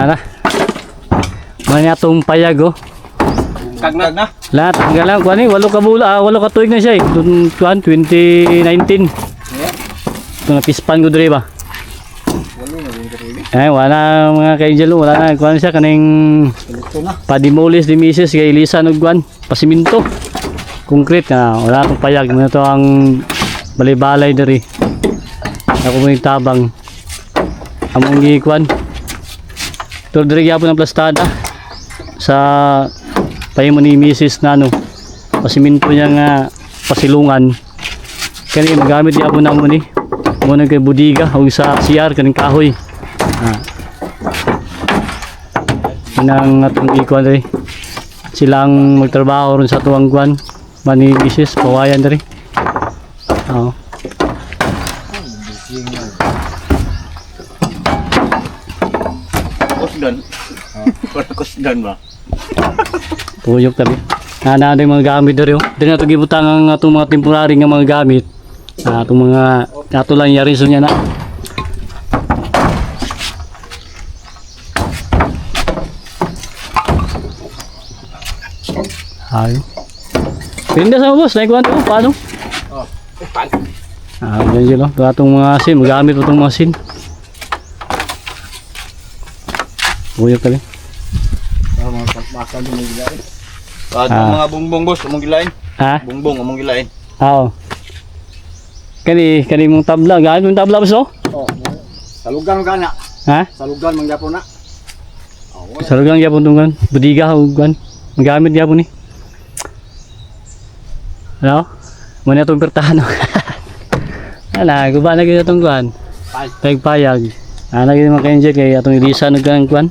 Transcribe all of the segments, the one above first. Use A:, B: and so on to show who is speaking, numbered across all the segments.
A: Ana. Manya tong payag oh.
B: Kagna na.
A: Lahat hanggang lang kuan ni 8 ka bula, 8 ka tuig na siya eh. Kuan 2019.
B: Yeah.
A: Ito na pispan ko diri ba. Wala mga ka-angel, wala na kuan siya kaning padimulis di misis kay Lisa og kuan, pasiminto. Concrete na wala tong payag mo to ang balay-balay diri. Ako mo tabang. Among gikuan. Ito diri gyapon ang plastada sa payo mo ni misis na ano pasiminto niya nga pasilungan kani magamit gyapon na mo ni muna kay budiga o sa CR kaning kahoy nang atong ikuan diri silang magtrabaho ron sa tuwang kuan mani misis pawayan diri oh.
B: Kusdan. Para kusdan ba?
A: Puyok tabi. Na yung mga gamit diri oh. Dili na to gibutang ang atong mga temporary nga mga gamit. Atong mga ato lang yari so nya na. Ay. Pinda sa boss, naikuan to paano?
B: Oh, pan.
A: Ganyan lang. Ito atong mga sin, magamit itong mga sin. Puyok tabi.
B: Mga baka din mo gilain. Mga bongbong boss, among gilain.
A: Ha?
B: Bongbong among gilain.
A: Oo. Kani mong tabla, gaano mong tabla boss oh?
B: Oh. Salugan kana.
A: Ha?
B: Salugan man gyapon na.
A: Salugang gyapon tong kan, budiga ug kan. Magamit gyapon ni. Ano? Muna itong pertahan. Ala, guba na gina itong kuhan. Payag-payag. Ana gina mga ka-angel kay atong ilisa nagkanang kuhan.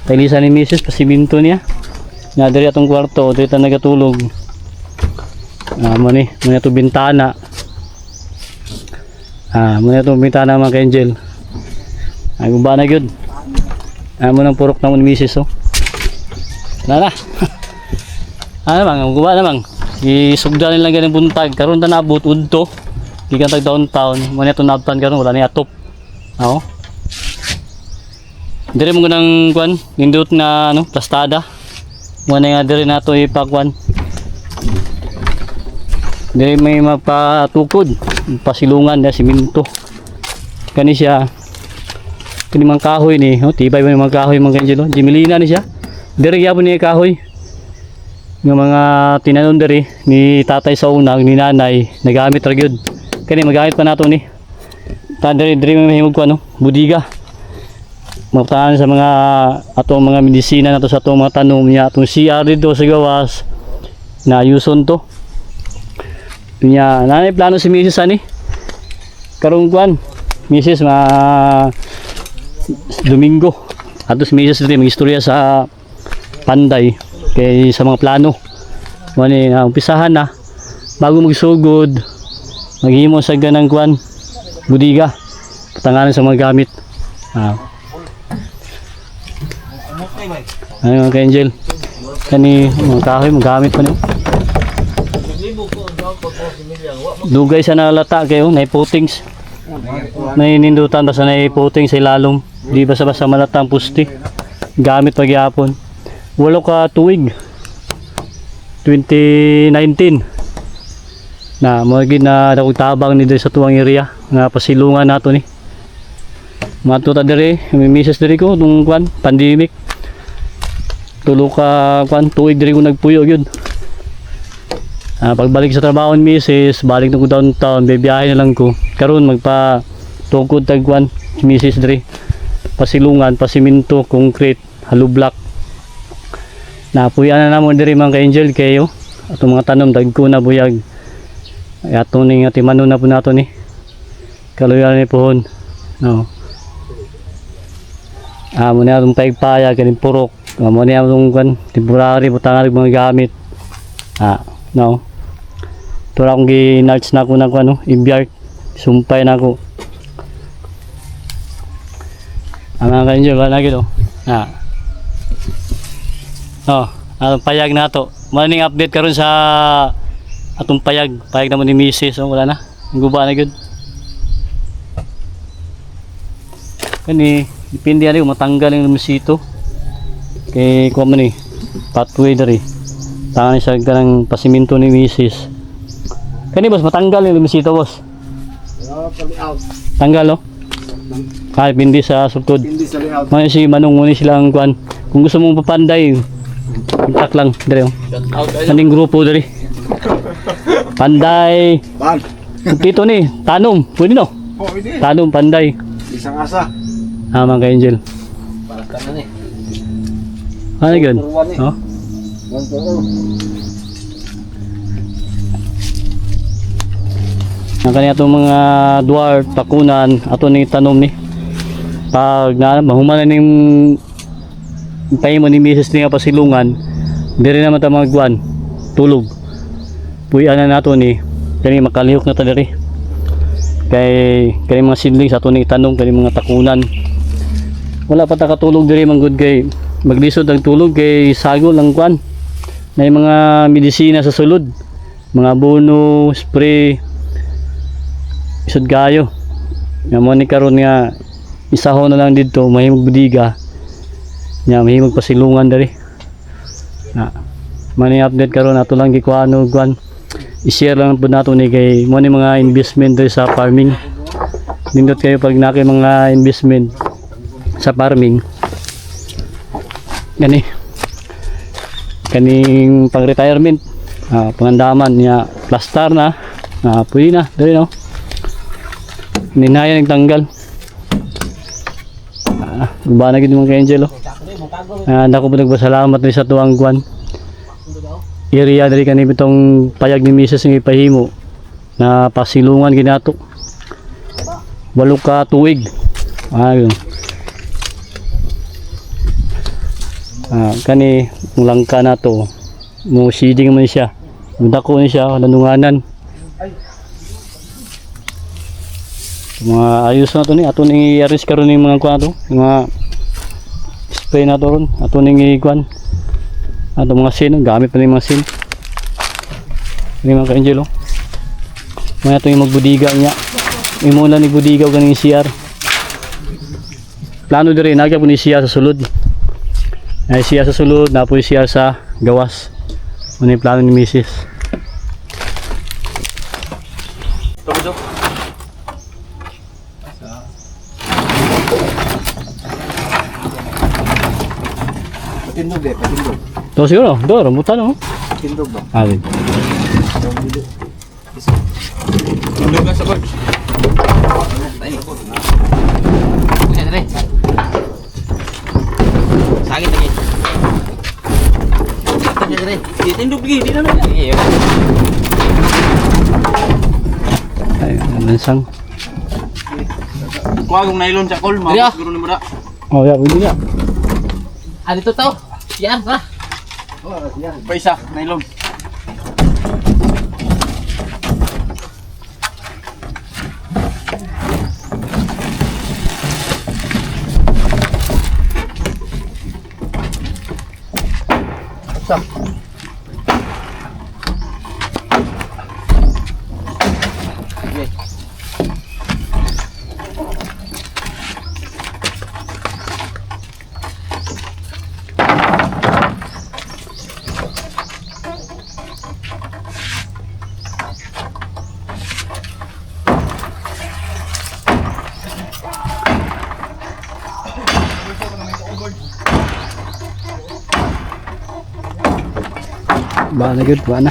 A: Ilisa ni misis, pasiminto niya. Nga diri atong kwarto, diri ta nagatulog. Muna itong bintana. Muna itong bintana mga ka-angel. Guba na yun. Muna ang purok na mo ni misis oh. Nana. Ano bang, guba na bang. Isugdan nila ganang buntag karon ta naabot udto gikan tag downtown mo na to nabtan karon wala ni atop ako dire mo ganang kuan nindot na ano plastada mo na nga dire nato ipakwan dire may mapatukod pasilungan na siminto kani siya kini mang kahoy ni tibay man mga kahoy mga kanjelo jimilina ni siya dire gyapon ni kahoy ng mga tinanom diri ni tatay sa unang ni nanay nagamit ra gyud kani magamit pa nato ni tandiri diri mahimog ko ano budiga magtaan sa mga atong mga medisina nato sa atong mga tanom niya atong CR dito sa gawas na yuson to niya nanay plano si misis ani karong kuan misis Domingo atos misis diri magistorya sa Panday kay sa mga plano mani umpisahan na bago magsugod maghimo sa ganang kuan budiga patangalan sa mga gamit mga ka-angel kani mga kahoy magamit pa niyo dugay sa nalata kayo na puttings na inindutan basta na puting sa ilalom di basta-basta malata ang pusti gamit pagyapon 8 ka tuig 2019 na magiging na tabang ni diri sa tuwang area nga pasilungan nato ni matuta diri may misis diri ko nung kwan pandemic 3 ka kwan tuig diri ko nagpuyo gyud pagbalik sa trabaho ni misis balik na ko downtown bibiyahe na lang ko karon magpa tungkod tag kwan misis diri pasilungan pasiminto concrete hollow block napuyan na namon diri mga ka-angel kayo atong mga tanom dagko na buyag ato ning timanon na po nato ni kaluyan ni pohon no mo na atong paigpaya kaning purok mo na atong kan temporary butangan mga gamit no tura akong ginarts na ako na ko ano ibyart sumpay na ako mga ka-angel wala gito atong payag na to. Maning update karon sa atong payag na mo ni misis wala na. Guba na gyud. Kani depende ani kung matanggal yung lumisito. Kay kuha man ni pathway dari. Tangan siya kanang pasiminto ni Mrs. Kani boss matanggal yung lumisito boss.
B: Out.
A: Tanggal oh. Pindi sa sultod.
B: Hindi sa layout.
A: May si Manong muna silang kuan. Kung gusto mong papanday, kontak lang dire oh.
B: Out ay.
A: Kaning grupo dari. Panday.
B: Ban.
A: Dito ni, tanom. Pwede no?
B: Oh, hindi.
A: Tanom, panday.
B: Isang asa.
A: Mga Angel.
B: Para kanan eh.
A: Ano yun? Oh? Ang kanya itong mga dwarf, takunan, ato ni tanom ni. Pag mahuman na yung tayo mo ni Mrs. niya pasilungan, diri naman ito mga guwan, tulog. Puyan na nato ni, kani makalihok na ito diri. Kay mga seedlings ato ni tanom, kani mga takunan. Wala pa ta katulog diri man good kay maglisod ang tulog kay sagol ang kwan. May mga medisina sa sulod, mga abono, spray, isod gayo. Nga mo ni karon nga isaho na lang dito, mahimog budiga. Nya mahimog pasilungan diri. Na mani update karon ato lang gikuano kwan. I-share lang po nato ni kay mo ni mga investment diri sa farming. Nindot kayo pag nakay mga investment sa farming. Gani kaning pang retirement, pangandaman niya plastar na, pwede na dali no. Ninaya nagtanggal. Guba na gid mga ka-angel oh. Dako po nagpasalamat ni sa tuwang kwan. Area dali kani bitong payag ni Mrs. ng ipahimo na pasilungan ginato. 8 ka tuig. Yun. Kani langka na to mo seeding man siya dako ni siya landunganan mga ayos na to ni ato ning i-aris karon ning mga kuan to mga spray na to ron ato ning i-kuan ato mga sin gamit pa ning mga sin ni mga ka-angel oh mga to yung magbudiga niya imuna ni budigaw kaning CR plano dire nagya po ni siya sa sulod. Ay siya sa sulod, napoy siya sa gawas. Ano yung plano ni Mrs.
B: Ito. Patindog eh, patindog.
A: Ito siguro, ito, rambutan oh.
B: Patindog ba?
A: Alin.
B: Patindog ka sa bag. Punya dere. Sakit lagi. Sakit dere. Ditindog lagi, di na. Iya.
A: Ay, lansang.
B: Kuha kong nylon sa kol, mga siguro ni Mura.
A: Oh, ya, pwede nga.
C: Dito to. Yan, tara.
B: Pa isa, nylon. Stop.
A: Ba na good, ba na.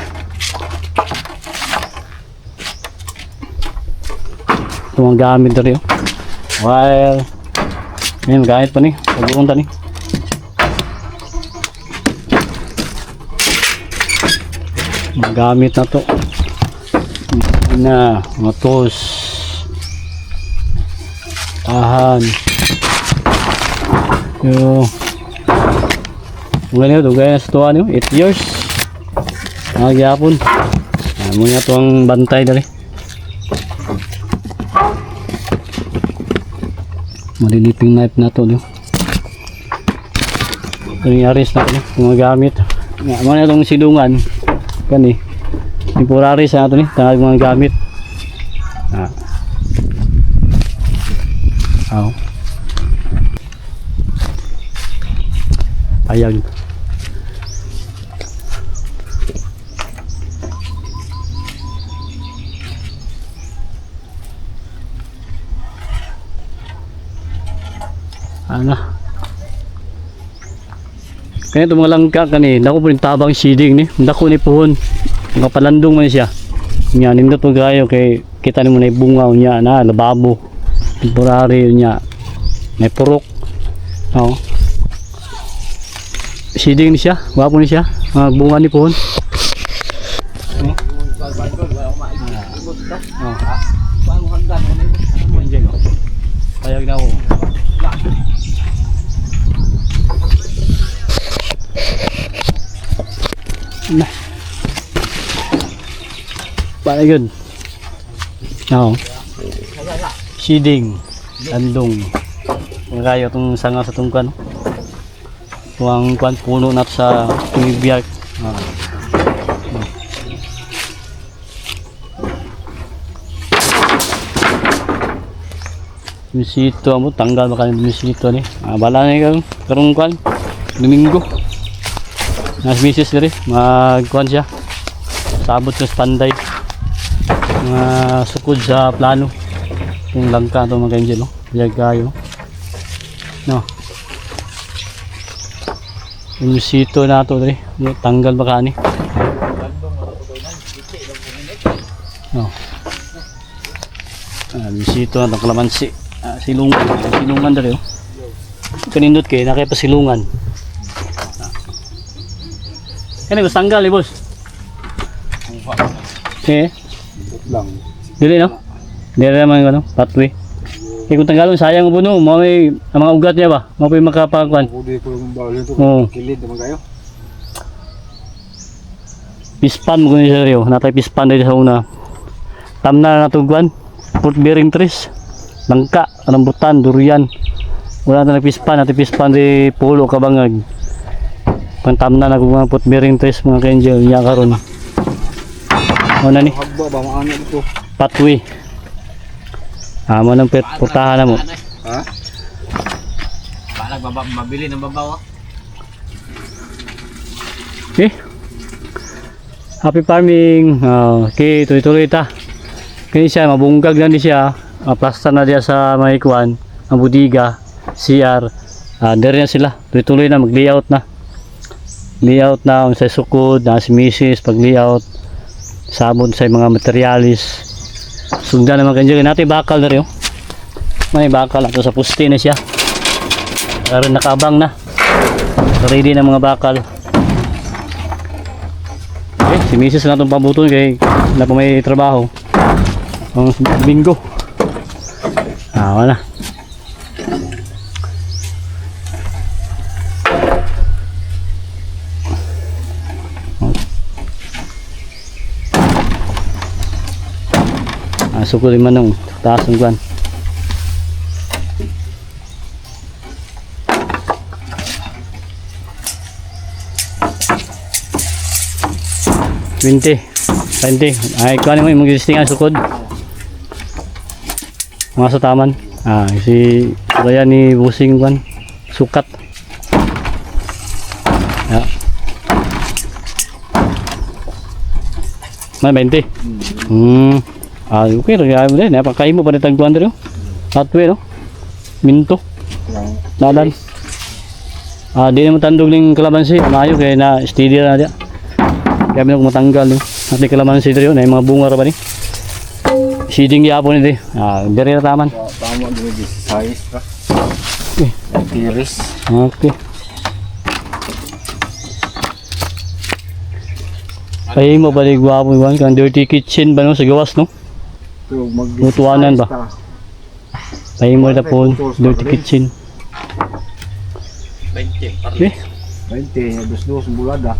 A: Ito mga gamit na rin. While, yan, gamit pa ni. Pag-uunta ni. Mga gamit na to. Na, mga tools. Tahan. Yung, mga dugay na sa tuwa niyo, 8 years. Magyapon. Muna ito ang bantay dali. Maliliping knife na ito. Ito yung aris na ito. Mga gamit. Muna itong silungan. Kani. Yung pura aris na ito. Tangag mga gamit. Payag. Ano? Kaya itong mga langka kani, dako po yung tabang shading ni, dako ni puhon. Mga palandong man siya. Nya nindot mo gayo kay kita ni mo na bunga niya na lababo. Temporary niya. May purok. Oo. Shading ni siya, wapo ni siya. Mga bunga ni puhon. Payag na ako. Nah. Paano yun? Oo. Shading. Landong. Kaya itong sanga sa itong kan. Itong kan puno na sa tumibiyak. Bisito mo, tanggal baka ng bisito ni. Bala na yung karong kan. Domingo. Nas misis diri, magkuhan siya. Sabot sa panday. Mga sukod sa plano. Yung langka ito mga angel, no? Biyag kayo. No. Yung bisito na ito diri. Tanggal baka ni. No. Bisito na itong kalamansi. Silungan diri, oh. Kanindot kayo, nakipasilungan. Kaya gusto tanggal eh, boss. Eh?
B: Lang.
A: Dili, no? Dili naman ano, pathway. Kaya kung tanggalon, sayang po no. May mga ugat niya ba? Mga po yung makapagkuhan.
B: Hindi ko yung bawal ito.
A: Oo.
B: Kilid naman kayo.
A: Pispan mo kung siya rin. Natay pispan dito sa una. Tamna na natugwan. Fruit bearing trees. Langka, rambutan, durian. Wala na nagpispan. Natay pispan di pulo kabangag. Pantam na mga fruit bearing trees mga ka-angel. Niya karon. Ano na ni?
B: Hagba ba maano dito?
A: Pathway. Mo nang putahan na mo.
B: Ha?
C: Balag mabili ng babaw.
A: Okay. Happy farming. Okay, tuloy-tuloy ta. Kaya siya, mabunggag lang di siya. Plaster na diya sa may kuwan. Ang budiga, CR. Dari na sila. Tuloy-tuloy na, mag-layout na. Layout na sa sukod, na si Mrs. pag-layout. Sabon sa mga materialis. Sugdan naman kanyo. Natin bakal na rin. May bakal ato sa pusti na siya. Karon nakaabang na. Ready na mga bakal. Okay, si Mrs. na itong pabuton kay na pa may trabaho. Ang bingo. Wala. Suko rin manong taas ng kwan. Ay kwan mo yung mag-existing ang sukod. Mga sa taman. Si kaya ni busing kwan. Sukat. May 20. Okay, kaya mo din. Napakain mo pa rin tagpuan rin. Pathway, no? Minto. Nalan. Di naman tandog ng kalamansi. Maayo kaya na steady na dyan. Kaya mo na matanggal. At yung kalamansi rin. Ay mga bunga rin ba ni? Seeding yapon rin. Dari na taman.
B: Tama din yung size ka.
A: Okay.
B: Tiris.
A: Okay. Ay mo ba rin guwapo yung kang dirty kitchen ba no? Sa gawas, no? Mutuanan ba? Ay mo na po dirty kitchen.
C: 20.
A: Okay.
B: 20, dos bulada.